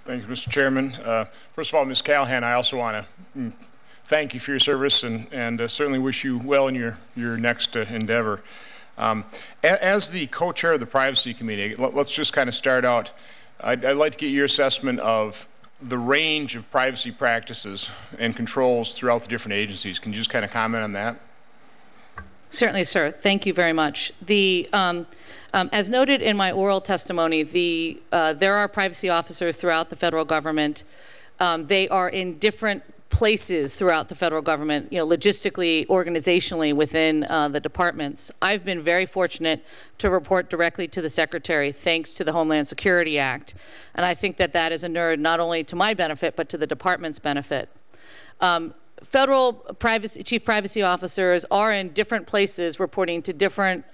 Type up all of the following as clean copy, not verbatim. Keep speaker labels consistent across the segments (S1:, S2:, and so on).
S1: Thank you, Mr. Chairman. First of all, Ms. Callahan, I also want to thank you for your service and certainly wish you well in your next endeavor. As the co-chair of the Privacy Committee, let's just kind of start out. I'd like to get your assessment of the range of privacy practices and controls throughout the different agencies. Can you just kind of comment on that?
S2: Certainly, sir. Thank you very much. As noted in my oral testimony, there are privacy officers throughout the federal government. They are in different places throughout the federal government, logistically, organizationally within the departments. I've been very fortunate to report directly to the Secretary thanks to the Homeland Security Act. And I think that that is inured not only to my benefit, but to the department's benefit. Federal chief privacy officers are in different places reporting to different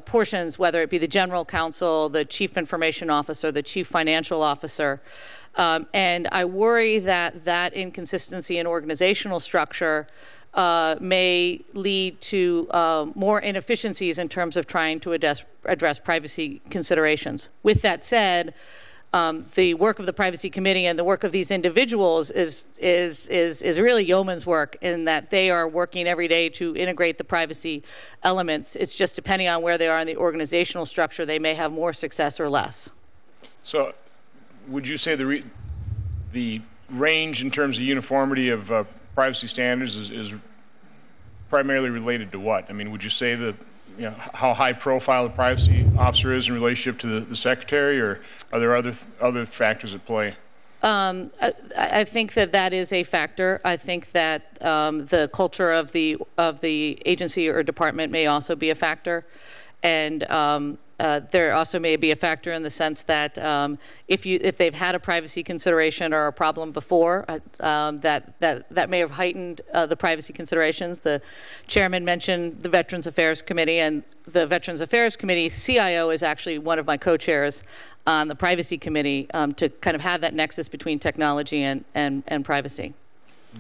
S2: portions, whether it be the general counsel, the chief information officer, the chief financial officer. And I worry that that inconsistency in organizational structure may lead to more inefficiencies in terms of trying to address privacy considerations. With that said, the work of the Privacy Committee and the work of these individuals is really yeoman's work in that they are working every day to integrate the privacy elements. It's just depending on where they are in the organizational structure, they may have more success or less. So
S1: would you say the range in terms of uniformity of privacy standards is primarily related to what? I mean, would you say that how high profile the privacy officer is in relationship to the secretary, or are there other factors at play?
S2: I think that is a factor. I think that the culture of the agency or department may also be a factor, and there also may be a factor in the sense that if they've had a privacy consideration or a problem before, that may have heightened the privacy considerations. The chairman mentioned the Veterans Affairs Committee, and the Veterans Affairs Committee CIO is actually one of my co-chairs on the Privacy Committee to kind of have that nexus between technology and privacy.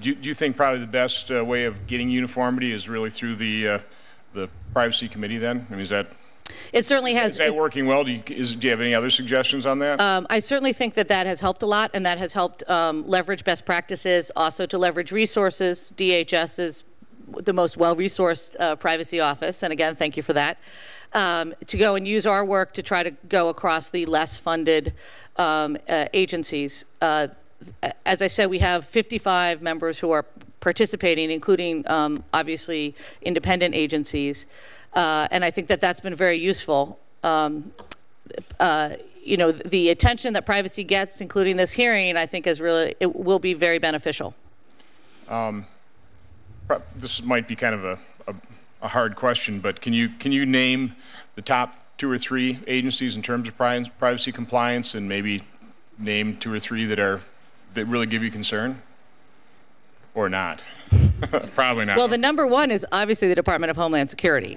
S1: Do you think probably the best way of getting uniformity is really through the Privacy Committee then? I mean, is that...
S2: It certainly has.
S1: Is that working well? Do you have any other suggestions on that?
S2: I certainly think that has helped a lot, and that has helped leverage best practices, also to leverage resources. DHS is the most well-resourced privacy office, and again, thank you for that. To go and use our work to try to go across the less funded agencies. As I said, we have 55 members who are participating, including obviously independent agencies. And I think that that's been very useful. The attention that privacy gets, including this hearing, I think it will be very beneficial.
S1: This might be kind of a hard question, but can you name the top 2 or 3 agencies in terms of privacy compliance, and maybe name 2 or 3 that really give you concern, or not? Probably not.
S2: Well, the number one is obviously the Department of Homeland Security.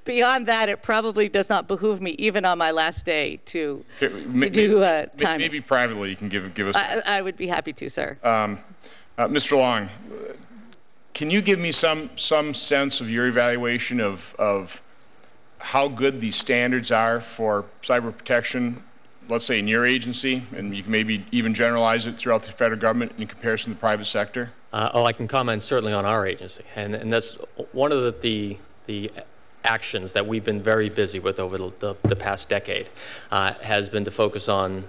S2: Beyond that, it probably does not behoove me, even on my last day, to do time.
S1: Maybe privately you can give us.
S2: I would be happy to, sir.
S1: Mr. Long, can you give me some sense of your evaluation of how good these standards are for cyber protection, let's say in your agency, and you can maybe even generalize it throughout the federal government in comparison to the private sector?
S3: I can comment certainly on our agency, and that's one of the actions that we've been very busy with over the past decade has been to focus on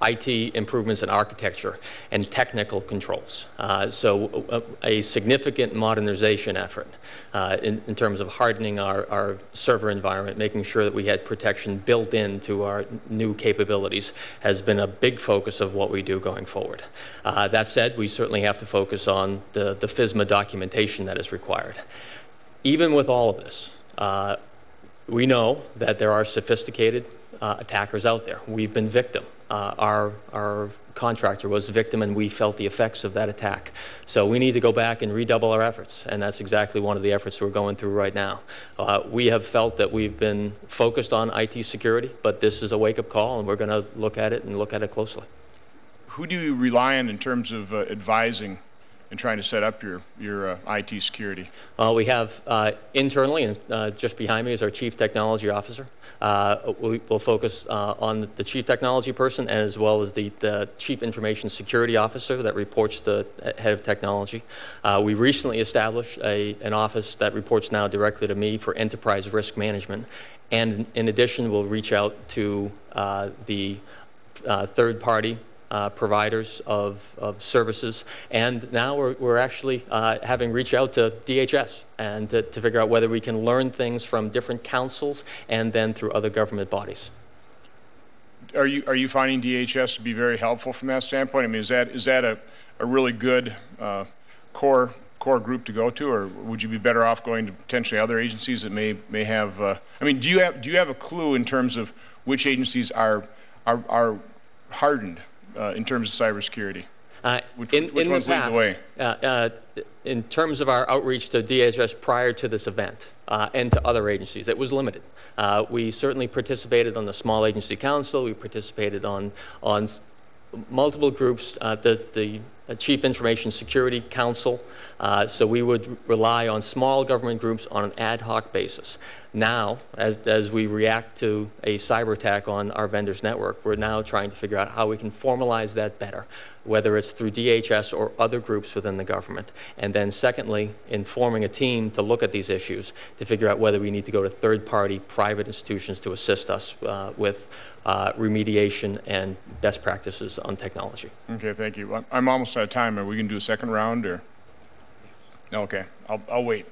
S3: IT improvements in architecture and technical controls. So a significant modernization effort in terms of hardening our server environment, making sure that we had protection built into our new capabilities has been a big focus of what we do going forward. That said, we certainly have to focus on the FISMA documentation that is required. Even with all of this, we know that there are sophisticated attackers out there. We've been victim. Our contractor was a victim, and we felt the effects of that attack. So we need to go back and redouble our efforts, and that's exactly one of the efforts we're going through right now. We have felt that we've been focused on IT security, but this is a wake-up call, and we're going to look at it and look at it closely.
S1: Who do you rely on in terms of advising trying to set up your IT security?
S3: We have internally, and just behind me is our Chief Technology Officer. We'll focus on the Chief Technology person, and as well as the Chief Information Security Officer that reports to the Head of Technology. We recently established an office that reports now directly to me for enterprise risk management. And in addition, we'll reach out to the third-party providers of services, and now we're actually having reached out to DHS and to figure out whether we can learn things from different councils and then through other government bodies.
S1: Are you finding DHS to be very helpful from that standpoint? I mean, is that a really good core group to go to, or would you be better off going to potentially other agencies that may have? I mean, do you have a clue in terms of which agencies are hardened in terms of cybersecurity? Which ones lead the way? In terms of our outreach to DHS prior to this event and to other agencies, it was limited. We certainly participated on the Small Agency Council. We participated on multiple groups, the Chief Information Security Council. So we would rely on small government groups on an ad hoc basis. Now, as we react to a cyber attack on our vendor's network, we're now trying to figure out how we can formalize that better, whether it's through DHS or other groups within the government. And then secondly, informing a team to look at these issues to figure out whether we need to go to third-party private institutions to assist us with remediation and best practices on technology. Okay, thank you. I'm almost out of time. Are we going to do a second round, or? Okay, I'll wait.